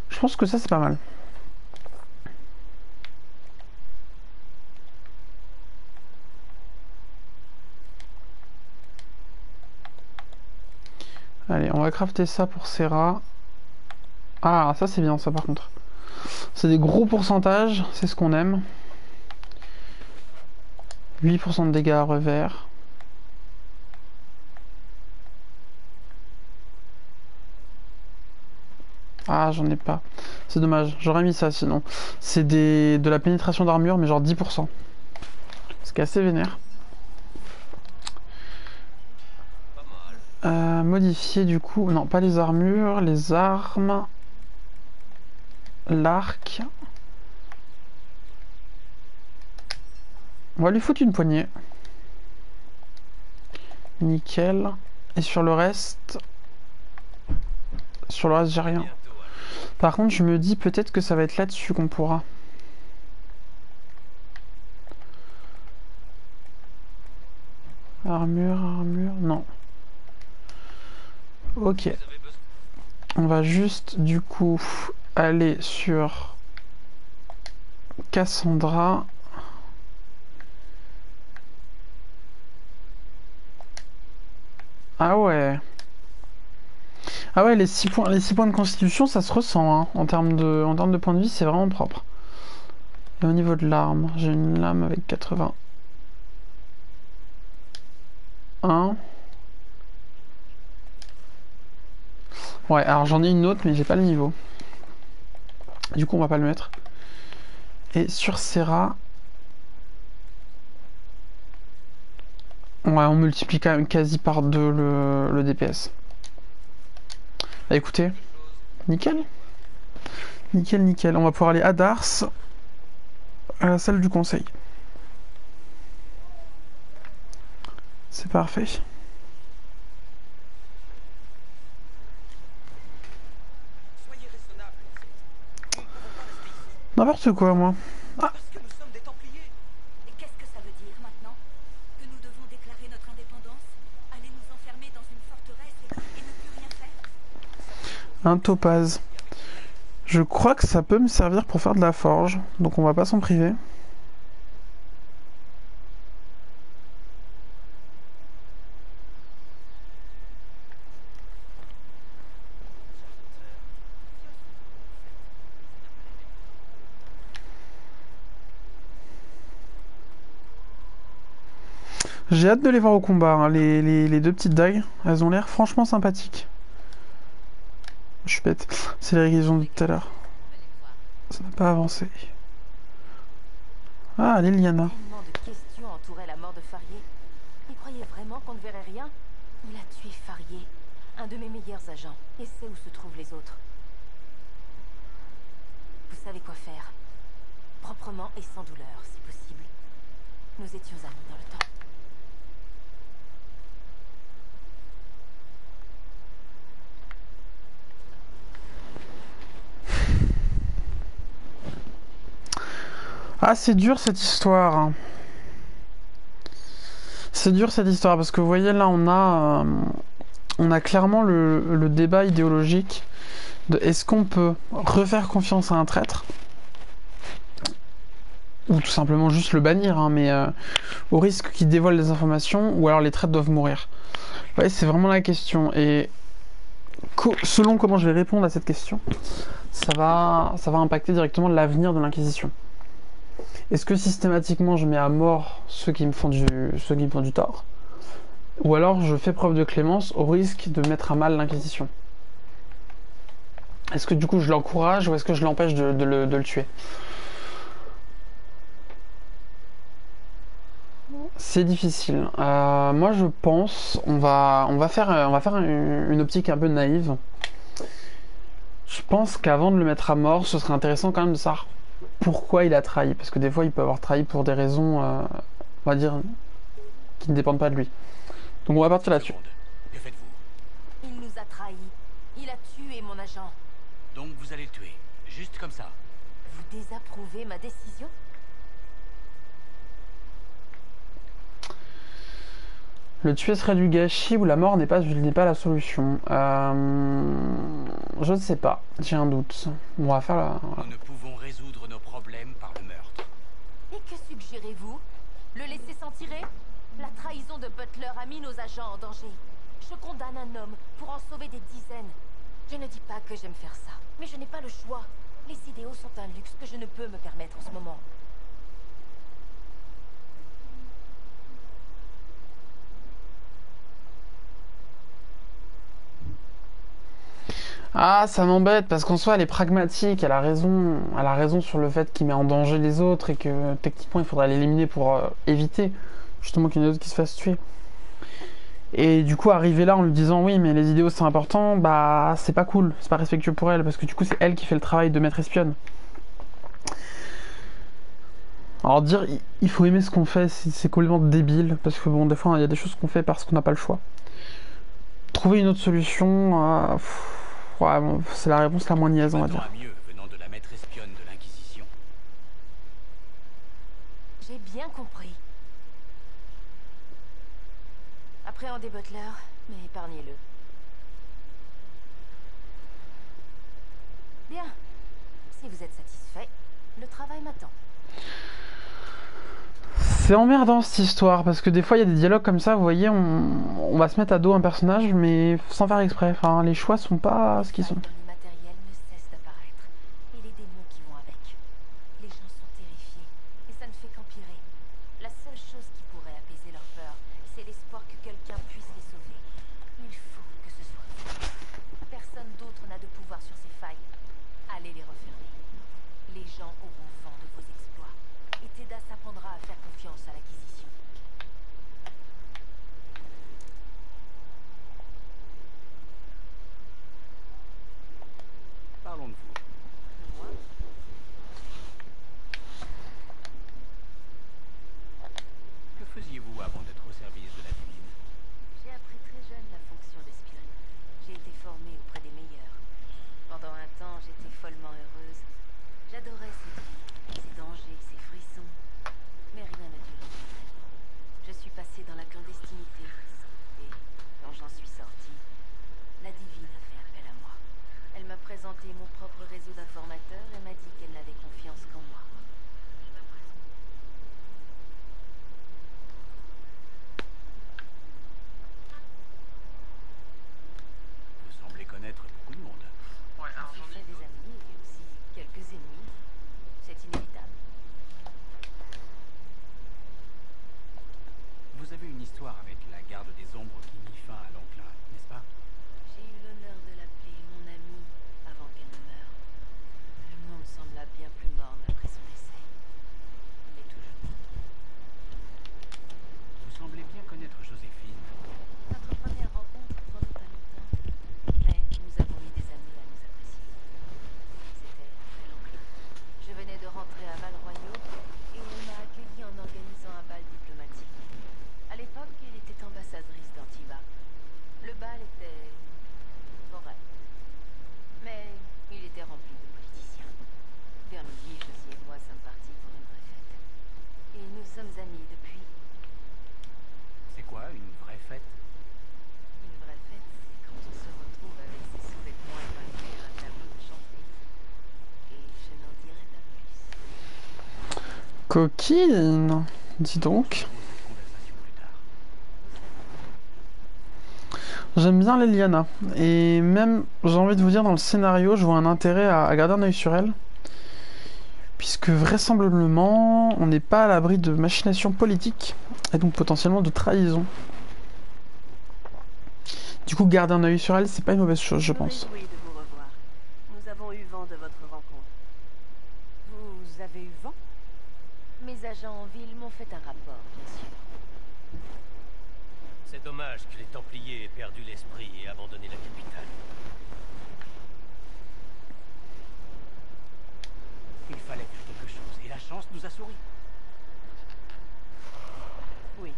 Je pense que ça c'est pas mal. Allez, on va crafter ça pour Serra. Ah, ça c'est bien ça par contre. C'est des gros pourcentages, c'est ce qu'on aime. 8% de dégâts à revers. Ah, j'en ai pas. C'est dommage, j'aurais mis ça sinon. C'est de la pénétration d'armure, mais genre 10%. Ce qui est assez vénère. Modifier du coup... Non, pas les armures, les armes. L'arc. On va lui foutre une poignée. Nickel. Et sur le reste... Sur le reste, j'ai rien. Par contre, je me dis peut-être que ça va être là-dessus qu'on pourra. Armure, non. Ok. On va juste, du coup, aller sur Cassandra. Ah ouais. Ah ouais, les 6 points de constitution, ça se ressent, hein. En termes de points de vie, c'est vraiment propre. Et au niveau de l'arme, j'ai une lame avec 81. Ouais, alors j'en ai une autre, mais j'ai pas le niveau. Du coup, on va pas le mettre. Et sur Serra... Ouais, on multiplie quand même quasi par 2 le DPS. Bah, écoutez, nickel. Nickel, nickel. On va pouvoir aller à Dars, à la salle du conseil. C'est parfait. N'importe quoi, moi. Ah. Parce que nous sommes des Templiers. Et qu'est-ce que ça veut dire maintenant? Que nous devons déclarer notre indépendance? Aller nous enfermer dans une forteresse et ne plus rien faire? Un topaz. Je crois que ça peut me servir pour faire de la forge, donc on va pas s'en priver. J'ai hâte de les voir au combat, hein. Les deux petites dagues, elles ont l'air franchement sympathiques. Je suis bête, c'est les qu'ils ont dit tout à l'heure. Ça n'a pas avancé. Ah, Liliana. Tellement de questions entouraient la mort de Farier. Il croyait vraiment qu'on ne verrait rien? Il a tué Farier, un de mes meilleurs agents, et sait où se trouvent les autres. Vous savez quoi faire. Proprement et sans douleur, si possible. Nous étions amis dans le temps. Ah, c'est dur cette histoire. C'est dur cette histoire parce que vous voyez là on a clairement le débat idéologique de est-ce qu'on peut refaire confiance à un traître ou tout simplement juste le bannir, hein, mais au risque qu'il dévoile des informations, ou alors les traîtres doivent mourir. Ouais, c'est vraiment la question, et selon comment je vais répondre à cette question, ça va impacter directement l'avenir de l'Inquisition. Est-ce que systématiquement je mets à mort ceux qui me font du tort, ou alors je fais preuve de clémence au risque de mettre à mal l'Inquisition? Est-ce que du coup je l'encourage ou est-ce que je l'empêche de le tuer? C'est difficile. Moi je pense on va faire une optique un peu naïve. Je pense qu'avant de le mettre à mort, ce serait intéressant quand même de savoir pourquoi il a trahi, parce que des fois il peut avoir trahi pour des raisons, on va dire, qui ne dépendent pas de lui. Donc on va partir là-dessus. Que faites-vous? Il nous a trahis. Il a tué mon agent. Donc vous allez le tuer, juste comme ça. Vous désapprouvez ma décision? Le tuer serait du gâchis ou la mort n'est pas la solution. Je ne sais pas, j'ai un doute. On va faire la... Nous ne pouvons résoudre nos problèmes par le meurtre. Et que suggérez-vous? Le laisser s'en tirer? La trahison de Butler a mis nos agents en danger. Je condamne un homme pour en sauver des dizaines. Je ne dis pas que j'aime faire ça, mais je n'ai pas le choix. Les idéaux sont un luxe que je ne peux me permettre en ce moment. Ah, ça m'embête parce qu'en soi elle est pragmatique, elle a raison sur le fait qu'il met en danger les autres et que techniquement il faudrait l'éliminer pour éviter justement qu'il y en ait d'autres qui se fassent tuer. Et du coup arriver là en lui disant oui mais les idéaux c'est important, bah c'est pas cool, c'est pas respectueux pour elle parce que du coup c'est elle qui fait le travail de maître espionne. Alors dire il faut aimer ce qu'on fait, c'est complètement débile parce que bon des fois il y a des choses qu'on fait parce qu'on n'a pas le choix. Trouver une autre solution, ouais, bon, c'est la réponse la moins niaise on va dire. Mieux venant de la maître espionne de l'Inquisition. J'ai bien compris. Appréhendez Butler, mais épargnez-le. Bien. Si vous êtes satisfait, le travail m'attend. C'est emmerdant cette histoire parce que des fois il y a des dialogues comme ça, vous voyez, on va se mettre à dos un personnage mais sans faire exprès. Enfin, les choix sont pas ce qu'ils sont. Le matériel ne cesse d'apparaître et les démons qui vont avec. Les gens sont terrifiés et ça ne fait qu'empirer. La seule chose qui pourrait apaiser leur peur, c'est l'espoir que quelqu'un puisse les sauver. Il faut que ce soit vous. Personne d'autre n'a de pouvoir sur ces failles. Allez les refermer. Les gens auront vent de vos exploits et Tedas apprendra à faire confiance à l'Inquisition. Parlons de vous. Moi, Que faisiez-vous avant d'être au service de la divine? j'ai appris très jeune la fonction d'espionne. J'ai été formée auprès des meilleurs. Pendant un temps, j'étais follement heureuse. J'adorais cette vie, ses dangers, ses frissons. Mais rien n'a duré. Je suis passée dans la clandestinité. Et quand j'en suis sortie, la divine a fait appel à moi. Elle m'a présenté mon propre réseau d'informateurs et m'a dit qu'elle n'avait confiance qu'en moi. Vous semblez connaître beaucoup de monde. J'ai fait des amis et aussi quelques ennemis. C'est inévitable. Vous avez une histoire avec la garde des ombres qui mit fin à l'Enclin, n'est-ce pas? J'ai eu l'honneur de l'appeler mon amie avant qu'elle ne meure. Le monde sembla bien plus morne après son décès. Il est toujours. Vous semblez bien connaître Joséphine. Notre première rencontre remonte à longtemps, mais nous avons mis des années à nous apprécier. C'était après l'Enclin. Je venais de rentrer à Val-Royaux et on m'a accueilli en organisant un bal diplomatique. À l'époque, elle était ambassadrice d'Antiva. Le bal était correct, mais il était rempli de politiciens. Vers midi, Josie et moi sommes partis pour une vraie fête. Et nous sommes amis depuis. C'est quoi, une vraie fête? Une vraie fête, c'est quand on se retrouve avec ses sous-vêtements épinglés à un tableau de chantier. Et je n'en dirai pas plus. Coquine, dis donc. Conversation plus tard. J'aime bien Leliana et même j'ai envie de vous dire dans le scénario je vois un intérêt à garder un œil sur elle puisque vraisemblablement on n'est pas à l'abri de machinations politiques et donc potentiellement de trahison. Du coup garder un œil sur elle c'est pas une mauvaise chose je pense. Me réjouis de vous revoir. Nous avons eu vent de votre rencontre. Vous avez eu vent? Mes agents en ville m'ont fait un rapport, bien sûr. C'est dommage que les Templiers aient perdu l'esprit et abandonné la capitale. Il fallait faire quelque chose et la chance nous a souri. Oui.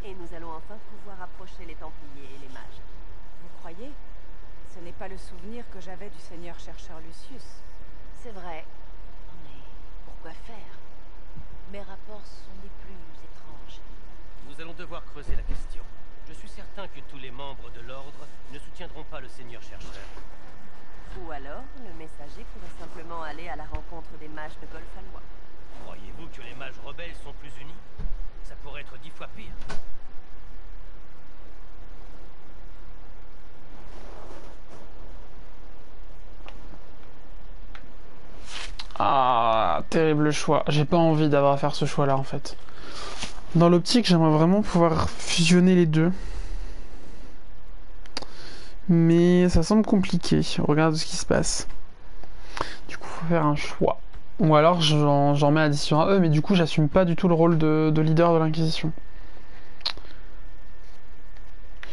Et nous allons enfin pouvoir approcher les Templiers et les mages. Vous croyez? Ce n'est pas le souvenir que j'avais du Seigneur chercheur Lucius. C'est vrai. Mais pourquoi faire? Mes rapports sont des plus étranges. Nous allons devoir creuser la question. Je suis certain que tous les membres de l'Ordre ne soutiendront pas le Seigneur chercheur. Ou alors, le messager pourrait simplement aller à la rencontre des mages de Golfalois. Croyez-vous que les mages rebelles sont plus unis? Ça pourrait être 10 fois pire. Ah, terrible choix. J'ai pas envie d'avoir à faire ce choix-là en fait. Dans l'optique, j'aimerais vraiment pouvoir fusionner les deux. Mais ça semble compliqué. Regarde ce qui se passe. Du coup, faut faire un choix. Ou alors j'en mets addition à eux, mais du coup, j'assume pas du tout le rôle de leader de l'Inquisition.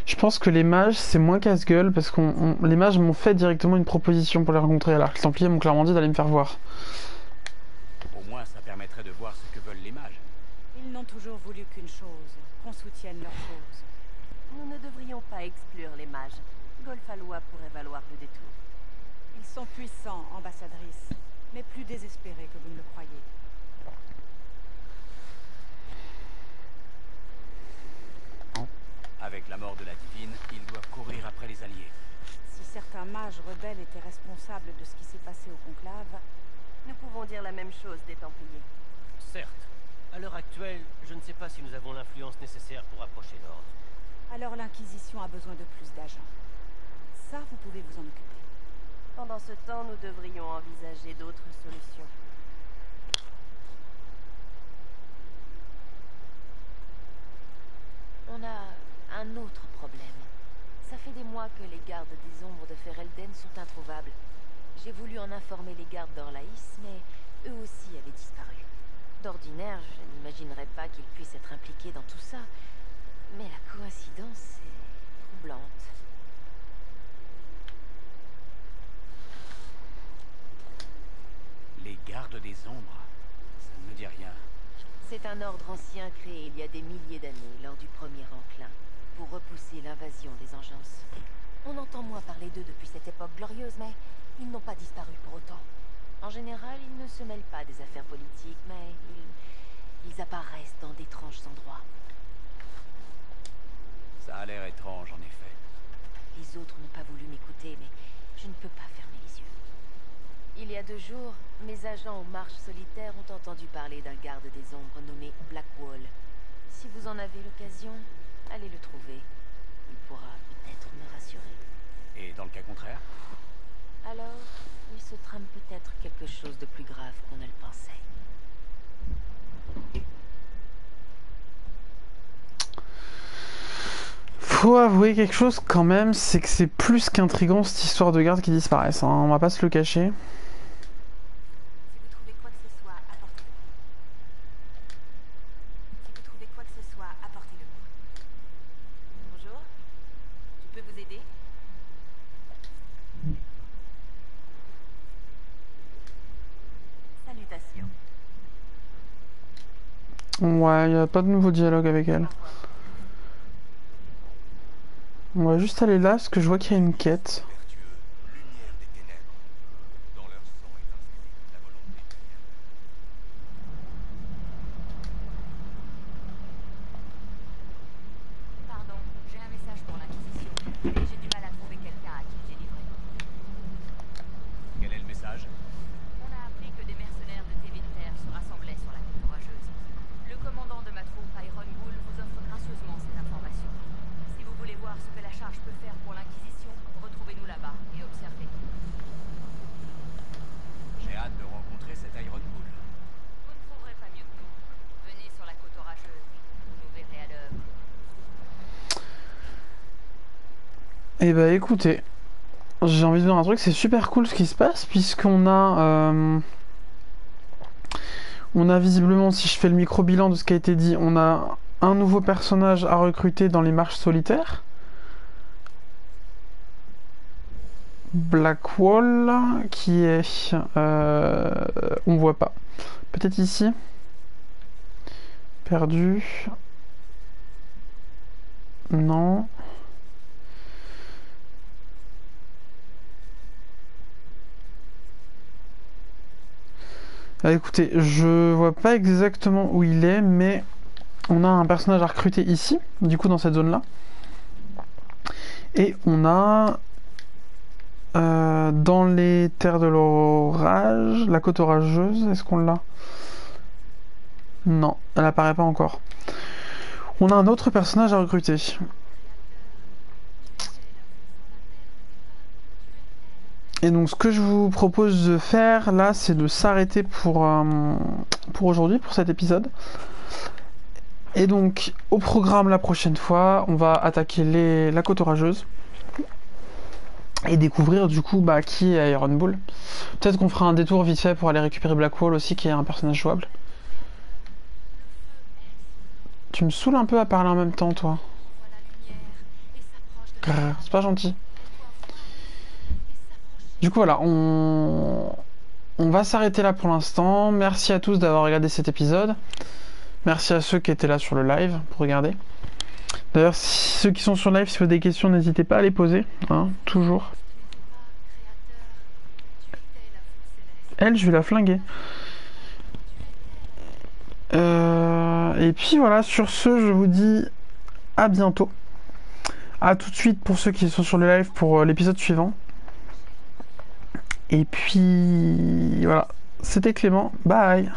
Je pense que les mages, c'est moins casse-gueule parce que les mages m'ont fait directement une proposition pour les rencontrer, alors que les Templiers m'ont clairement dit d'aller me faire voir. Au moins, ça permettrait de voir ce que veulent les mages. Ils n'ont toujours voulu qu'une chose, qu'on soutienne leur cause. Nous ne devrions pas exclure les mages. Golfalois pourrait valoir le détour. Ils sont puissants, ambassadrice, mais plus désespérés que vous ne le croyez. Avec la mort de la divine, ils doivent courir après les alliés. Si certains mages rebelles étaient responsables de ce qui s'est passé au conclave... Nous pouvons dire la même chose des Templiers. Certes. À l'heure actuelle, je ne sais pas si nous avons l'influence nécessaire pour approcher l'ordre. Alors l'Inquisition a besoin de plus d'agents. Ça, vous pouvez vous en occuper. Pendant ce temps, nous devrions envisager d'autres solutions. On a un autre problème. Ça fait des mois que les gardes des ombres de Ferelden sont introuvables. J'ai voulu en informer les gardes d'Orlaïs, mais eux aussi avaient disparu. D'ordinaire, je n'imaginerais pas qu'ils puissent être impliqués dans tout ça. Mais la coïncidence est troublante. Les gardes des ombres, ça ne me dit rien. C'est un ordre ancien créé il y a des milliers d'années, lors du premier enclin, pour repousser l'invasion des Engeances. On entend moins parler d'eux depuis cette époque glorieuse, mais ils n'ont pas disparu pour autant. En général, ils ne se mêlent pas des affaires politiques, mais ils apparaissent dans d'étranges endroits. Ça a l'air étrange, en effet. Les autres n'ont pas voulu m'écouter, mais je ne peux pas fermer les yeux. Il y a 2 jours, mes agents aux marches solitaires ont entendu parler d'un garde des ombres nommé Blackwall. Si vous en avez l'occasion, allez le trouver. Il pourra peut-être me rassurer. Et dans le cas contraire? Alors, il se trame peut-être quelque chose de plus grave qu'on ne le pensait. Faut avouer quelque chose quand même, c'est que c'est plus qu'intriguant cette histoire de gardes qui disparaissent, hein. On va pas se le cacher. Si vous trouvez quoi que ce soit, apportez-le. Si vous trouvez quoi que ce soit, apportez-le. Bonjour. Je peux vous aider? Salutations. Ouais, y a pas de nouveau dialogue avec elle. On va juste aller là parce que je vois qu'il y a une quête. Pardon, j'ai un message pour l'Inquisition. J'ai du mal à trouver quelqu'un à qui j'ai livré. Quel est le message? On a appris que des mercenaires de Tevinter se rassemblaient sur la côte orageuse. Le commandant de ma troupe, Iron Bull, vous offre gracieusement ces informations. Si vous voulez voir ce que la charge peut faire pour l'Inquisition, retrouvez-nous là-bas et observez. J'ai hâte de rencontrer cet Iron Bull. Vous ne trouverez pas mieux que nous. Venez sur la côte orageuse, vous nous verrez à l'œuvre. Eh bah écoutez, j'ai envie de dire un truc, c'est super cool ce qui se passe puisqu'on a visiblement, si je fais le micro-bilan de ce qui a été dit, on a un nouveau personnage à recruter dans les marches solitaires. Blackwall, qui est... on voit pas. Peut-être ici. Perdu. Non. Ah, écoutez, je vois pas exactement où il est, mais on a un personnage à recruter ici, du coup dans cette zone-là. Et on a dans les terres de l'orage, la côte orageuse, est-ce qu'on l'a? Non, elle apparaît pas encore. On a un autre personnage à recruter. Et donc ce que je vous propose de faire là, c'est de s'arrêter pour aujourd'hui, pour cet épisode. Et donc au programme la prochaine fois, on va attaquer la côte orageuse. Et découvrir du coup qui est Iron Bull. Peut-être qu'on fera un détour vite fait pour aller récupérer Blackwall aussi, qui est un personnage jouable. Tu me saoules un peu à parler en même temps, toi. C'est pas gentil. Du coup voilà, on va s'arrêter là pour l'instant. Merci à tous d'avoir regardé cet épisode. Merci à ceux qui étaient là sur le live pour regarder. D'ailleurs, ceux qui sont sur live, si vous avez des questions, n'hésitez pas à les poser, hein, toujours. Elle, je vais la flinguer. Et puis voilà, sur ce, je vous dis à bientôt. À tout de suite pour ceux qui sont sur le live pour l'épisode suivant. Et puis voilà, c'était Clément, bye.